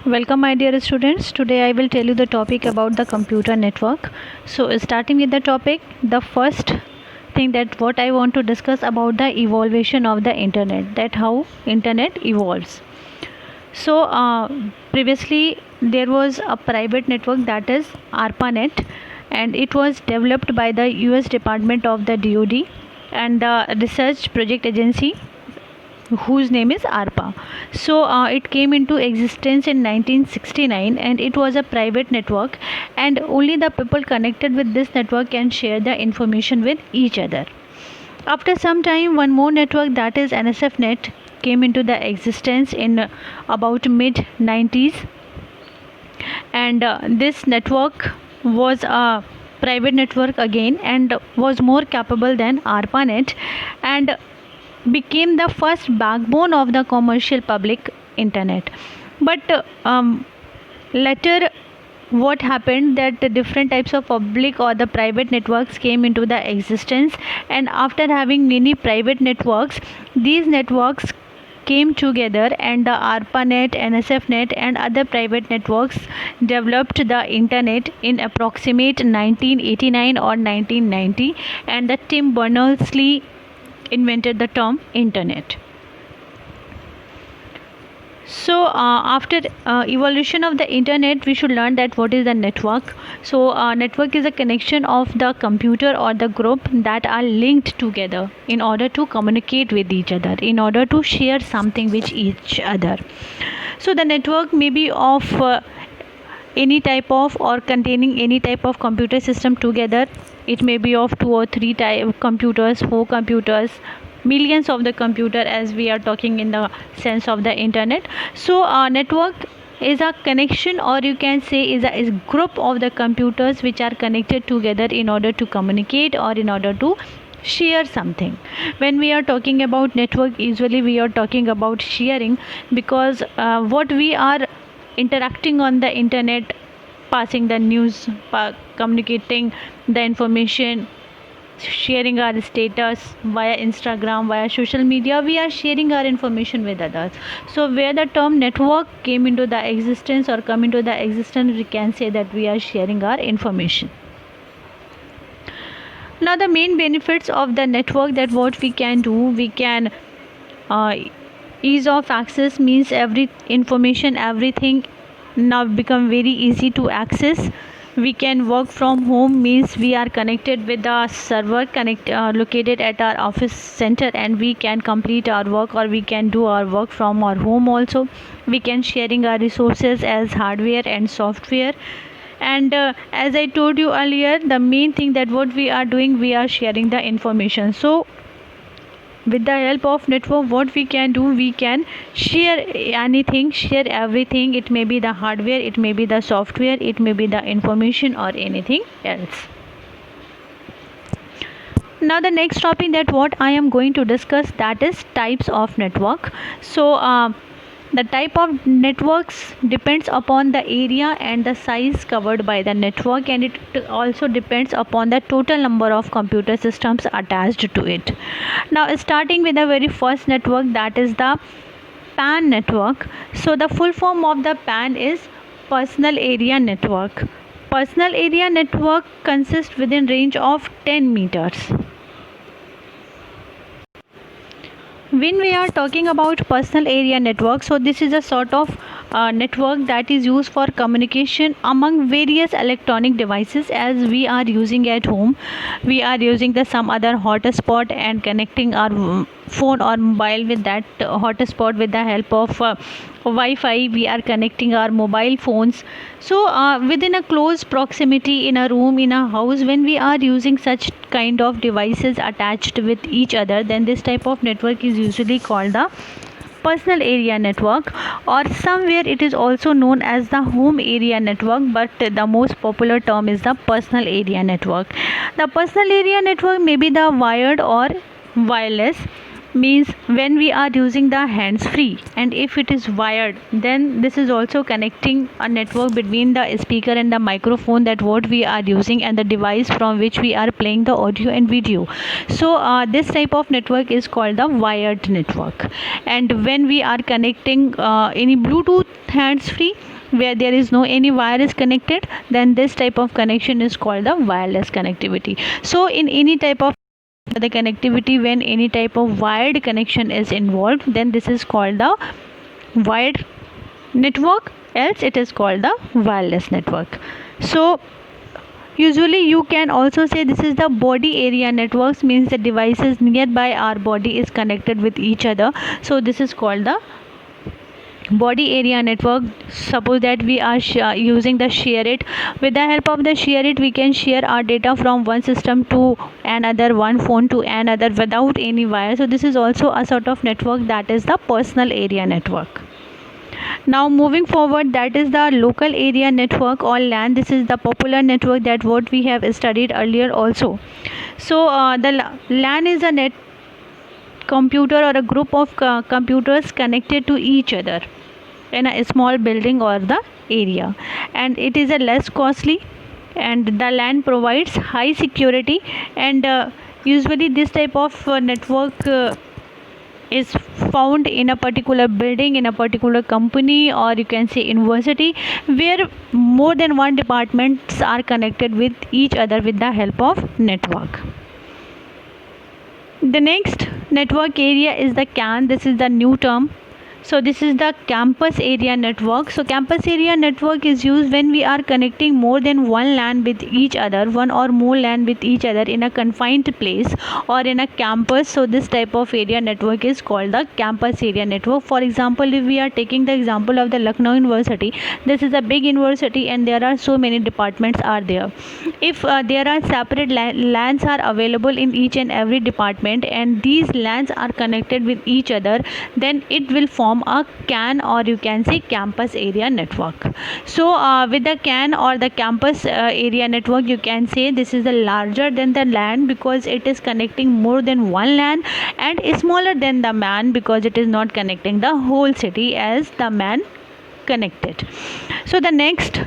Welcome, my dear students. Today I will tell you the topic about the computer network. So, starting with the topic, the first thing that what I want to discuss about the evolution of the internet, that how internet evolves. So, previously there was a private network, that is ARPANET, and it was developed by the US Department of the DoD and the research project agency whose name is ARPA. So it came into existence in 1969 and it was a private network, and only the people connected with this network can share the information with each other. After some time, one more network, that is NSFNet, came into the existence in about mid 90s, and this network was a private network again and was more capable than ARPANET, and became the first backbone of the commercial public internet. But later what happened, that the different types of public or the private networks came into the existence, and after having many private networks, these networks came together, and the ARPANET, NSFNet and other private networks developed the internet in approximate 1989 or 1990, and the Tim Berners-Lee invented the term internet. So after evolution of the internet, we should learn that what is the network. So network is a connection of the computer or the group that are linked together in order to communicate with each other, in order to share something with each other. So the network may be of any type of or containing any type of computer system together. It may be of 2 or 3 type computers, 4 computers, millions of the computer, as we are talking in the sense of the internet. So network is a connection, or you can say is a group of the computers which are connected together in order to communicate or in order to share something. When we are talking about network, usually we are talking about sharing, because what we are interacting on the internet, passing the news, communicating the information, sharing our status via Instagram, via social media, we are sharing our information with others. So where the term network came into the existence or come into the existence, we can say that we are sharing our information. Now the main benefits of the network, that what we can do, we can ease of access, means every information, everything now become very easy to access. We can work from home, means we are connected with the server located at our office center, and we can complete our work or we can do our work from our home also. We can sharing our resources as hardware and software, and as I told you earlier, the main thing that what we are doing, we are sharing the information. So with the help of network, what we can do, we can share anything, share everything. It may be the hardware, it may be the software, it may be the information or anything else. Now the next topic that what I am going to discuss, that is types of network. So the type of networks depends upon the area and the size covered by the network, and it also depends upon the total number of computer systems attached to it. Now starting with the very first network, that is the PAN network. So the full form of the PAN is Personal Area Network. Personal Area Network consists within range of 10 meters. When we are talking about personal area network, so this is a sort of network that is used for communication among various electronic devices, as we are using at home. We are using the some other hotspot and connecting our phone or mobile with that hotspot. With the help of Wi-Fi, we are connecting our mobile phones. So within a close proximity, in a room, in a house, when we are using such kind of devices attached with each other, then this type of network is usually called the personal area network, or somewhere it is also known as the home area network, but the most popular term is the personal area network. The personal area network may be the wired or wireless, means when we are using the hands free, and if it is wired, then this is also connecting a network between the speaker and the microphone, that what we are using, and the device from which we are playing the audio and video. So this type of network is called the wired network. And when we are connecting any Bluetooth hands free, where there is no any wire is connected, then this type of connection is called the wireless connectivity. So in any type of the connectivity, when any type of wired connection is involved, then this is called the wired network, else it is called the wireless network. So usually you can also say this is the body area networks, means the devices nearby our body is connected with each other. So this is called the body area network. Suppose that we are using the share it. With the help of the share it, we can share our data from one system to another, one phone to another without any wire. So this is also a sort of network, that is the personal area network. Now moving forward, that is the local area network or LAN. This is the popular network that what we have studied earlier also. So the LAN is a net computer or a group of computers connected to each other in a small building or the area, and it is a less costly, and the LAN provides high security, and usually this type of network is found in a particular building, in a particular company, or you can say university, where more than one departments are connected with each other with the help of network. The next network area is the CAN. This is the new term. So this is the campus area network. So campus area network is used when we are connecting more than one LAN with each other, one or more LAN with each other in a confined place or in a campus. So this type of area network is called the campus area network. For example, if we are taking the example of the Lucknow University, this is a big university and there are so many departments are there. If there are separate LANs are available in each and every department, and these LANs are connected with each other, then it will form a CAN, or you can say campus area network. So with the CAN or the campus area network, you can say this is the larger than the LAN because it is connecting more than one LAN, and smaller than the MAN because it is not connecting the whole city as the MAN connected. So the next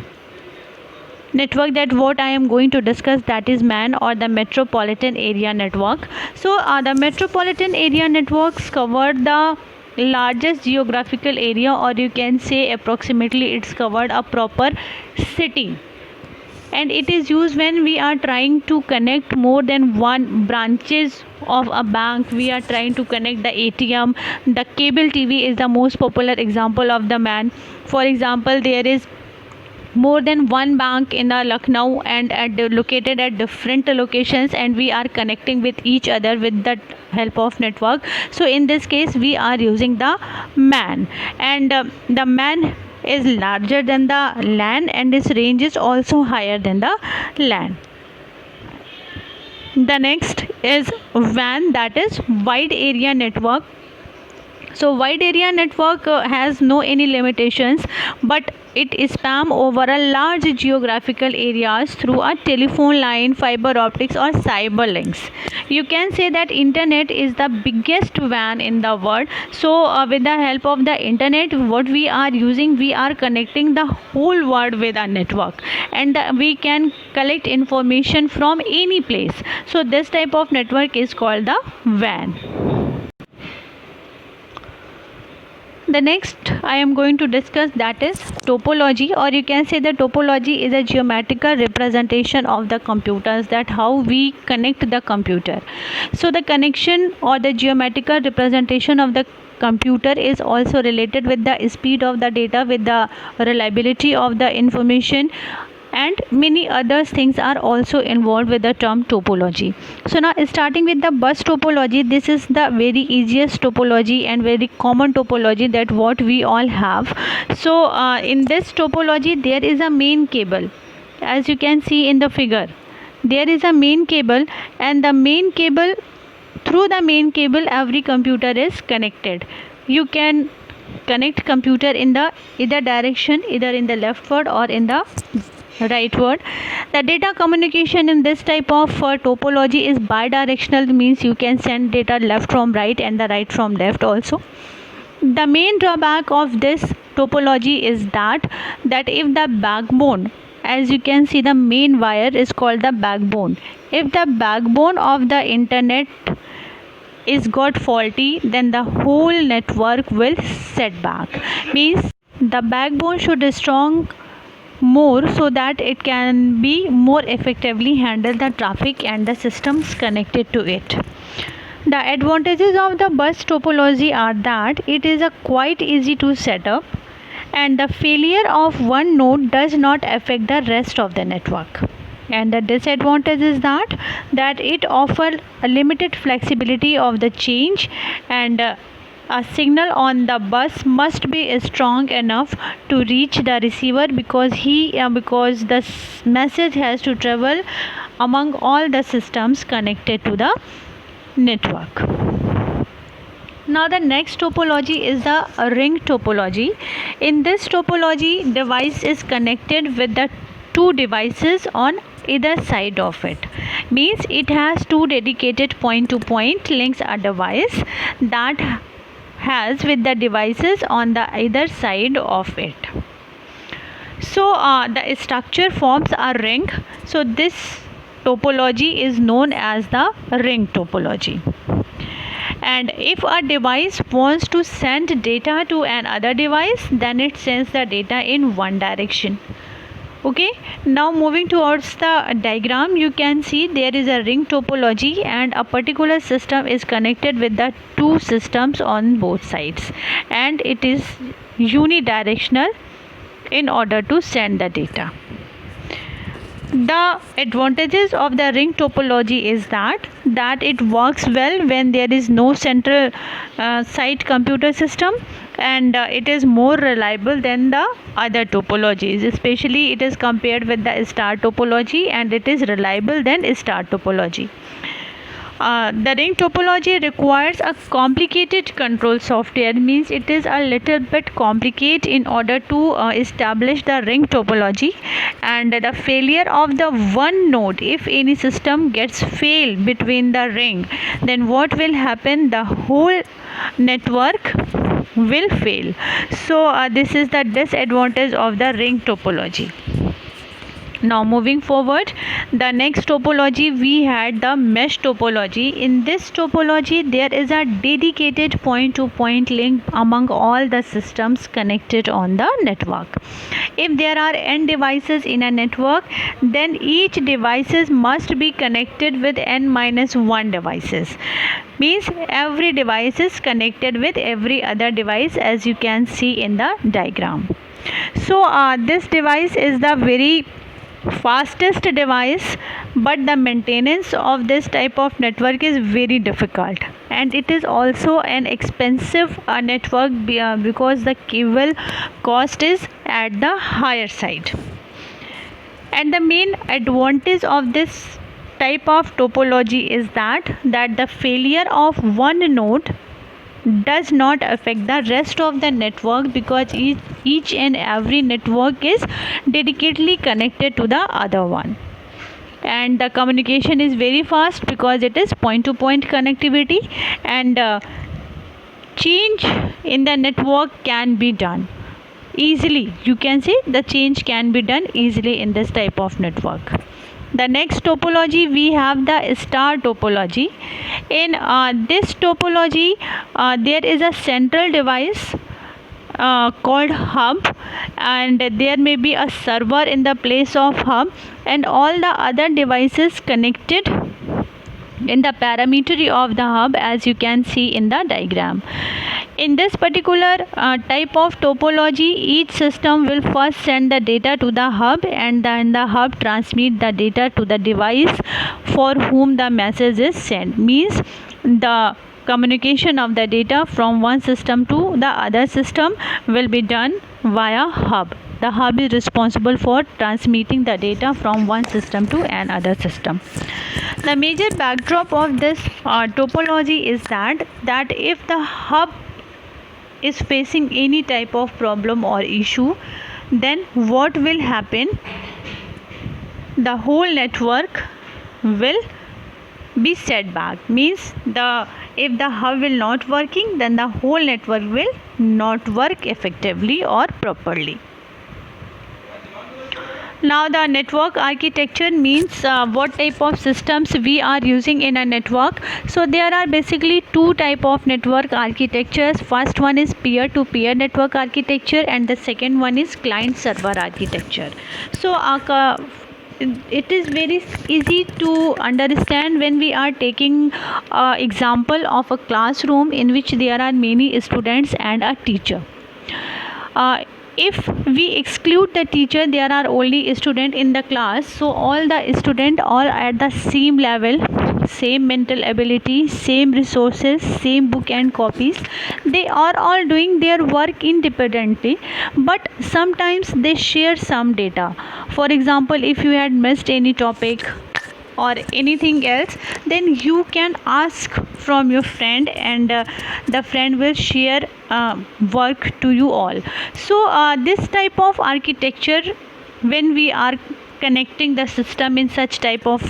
network that what I am going to discuss, that is MAN or the metropolitan area network. So the metropolitan area networks cover the largest geographical area, or you can say approximately it's covered a proper city, and it is used when we are trying to connect more than one branches of a bank. We are trying to connect the ATM. The cable TV is the most popular example of the MAN. For example, there is more than one bank in the Lucknow and located at different locations, and we are connecting with each other with the help of network. So in this case we are using the MAN, and the MAN is larger than the LAN, and its range is also higher than the LAN. The next is WAN, that is wide area network. So wide area network has no any limitations, but it span over a large geographical areas through a telephone line, fiber optics, or cyber links. You can say that internet is the biggest WAN in the world. So with the help of the internet, what we are using, we are connecting the whole world with a network, and we can collect information from any place. So this type of network is called the WAN. The next I am going to discuss, that is topology, or you can say the topology is a geometrical representation of the computers, that how we connect the computer. So the connection or the geometrical representation of the computer is also related with the speed of the data, with the reliability of the information, and many other things are also involved with the term topology. So now starting with the bus topology, this is the very easiest topology and very common topology that what we all have. So in this topology there is a main cable, as you can see in the figure. There is a main cable, and the main cable, through the main cable every computer is connected. You can connect computer in the either direction, either in the leftward or in the rightward. The data communication in this type of topology is bidirectional, means you can send data left from right and the right from left also. The main drawback of this topology is that if the backbone, as you can see the main wire is called the backbone, if the backbone of the internet is got faulty, then the whole network will set back. Means the backbone should be strong more so that it can be more effectively handle the traffic and the systems connected to it. The advantages of the bus topology are that it is a quite easy to set up, and the failure of one node does not affect the rest of the network. And the disadvantage is that it offers a limited flexibility of the change, and a signal on the bus must be strong enough to reach the receiver because the message has to travel among all the systems connected to the network. Now the next topology is the ring topology. In this topology, device is connected with the two devices on either side of it. Means it has two dedicated point to point links a device that has with the devices on the either side of it. So the structure forms a ring. So this topology is known as the ring topology. And if a device wants to send data to another device, then it sends the data in one direction. Okay, now moving towards the diagram, you can see there is a ring topology and a particular system is connected with the two systems on both sides, and it is unidirectional in order to send the data. The advantages of the ring topology is that it works well when there is no central site computer system, and it is more reliable than the other topologies. Especially it is compared with the star topology, and it is reliable than star topology. The ring topology requires a complicated control software. Means it is a little bit complicated in order to establish the ring topology, and the failure of the one node, if any system gets failed between the ring, then what will happen? The whole network will fail. So this is the disadvantage of the ring topology. Now moving forward, the next topology we had the mesh topology. In this topology, there is a dedicated point to point link among all the systems connected on the network. If there are n devices in a network, then each devices must be connected with n-1 devices. Means every device is connected with every other device, as you can see in the diagram. So this device is the very fastest device, but the maintenance of this type of network is very difficult, and it is also an expensive network because the cable cost is at the higher side. And the main advantage of this type of topology is that the failure of one node does not affect the rest of the network, because each and every network is dedicatedly connected to the other one, and the communication is very fast because it is point to point connectivity, and change in the network can be done easily. You can see the change can be done easily in this type of network. The next topology we have the star topology. In this topology, there is a central device called hub, and there may be a server in the place of hub, and all the other devices connected in the perimeter of the hub, as you can see in the diagram. In this particular type of topology, each system will first send the data to the hub, and then the hub transmit the data to the device for whom the message is sent. Means the communication of the data from one system to the other system will be done via hub. The hub is responsible for transmitting the data from one system to another system. The major backdrop of this topology is that if the hub is facing any type of problem or issue, then what will happen? The whole network will be set back. Means if the hub will not working, then the whole network will not work effectively or properly. Now the network architecture means what type of systems we are using in a network. So there are basically two type of network architectures. First one is peer to peer network architecture and the second one is client server architecture. So it is very easy to understand when we are taking example of a classroom in which there are many students and a teacher. uh, if we exclude the teacher, there are only student in the class, so all the student are at the same level, same mental ability, same resources, same book and copies. They are all doing their work independently, but sometimes they share some data. For example, if you had missed any topic or anything else, then you can ask from your friend, and the friend will share work to you all. So this type of architecture, when we are connecting the system in such type of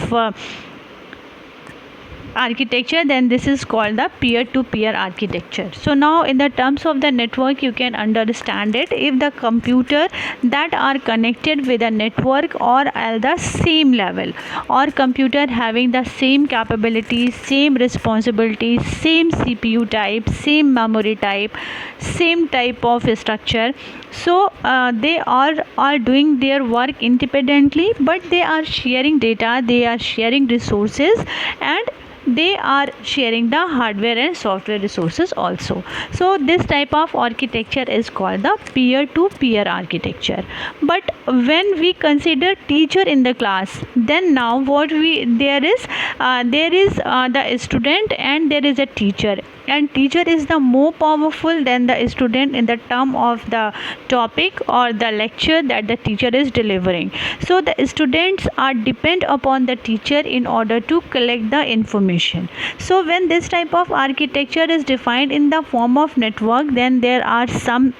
architecture, then this is called the peer to peer architecture. So now in the terms of the network, you can understand it. If the computer that are connected with a network or at the same level, or computer having the same capabilities, same responsibilities, same CPU type, same memory type, same type of structure, so they are doing their work independently, but they are sharing data, they are sharing resources, and they are sharing the hardware and software resources also. So this type of architecture is called the peer to peer architecture. But when we consider teacher in the class, then now what we there is the student and there is a teacher, and teacher is the more powerful than the student in the term of the topic or the lecture that the teacher is delivering. So the students are depend upon the teacher in order to collect the information. So when this type of architecture is defined in the form of network, then there are some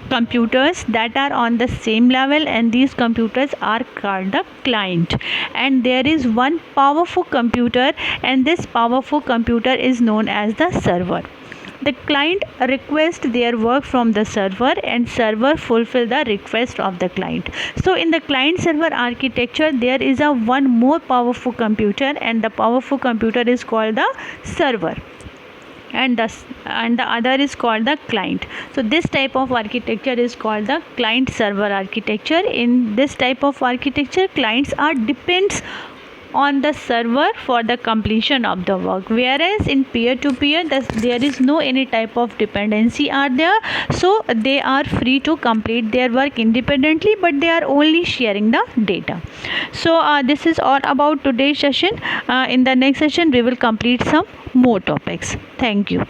computers that are on the same level, and these computers are called the client, and there is one powerful computer, and this powerful computer is known as the server. The client request their work from the server, and server fulfill the request of the client. So in the client server architecture, there is a one more powerful computer, and the powerful computer is called the server, and the other is called the client. So this type of architecture is called the client server architecture. In this type of architecture, clients are depends on the server for the completion of the work, whereas in peer to peer there is no any type of dependency are there, so they are free to complete their work independently, but they are only sharing the data. So this is all about today's session. In the next session we will complete some more topics. Thank you.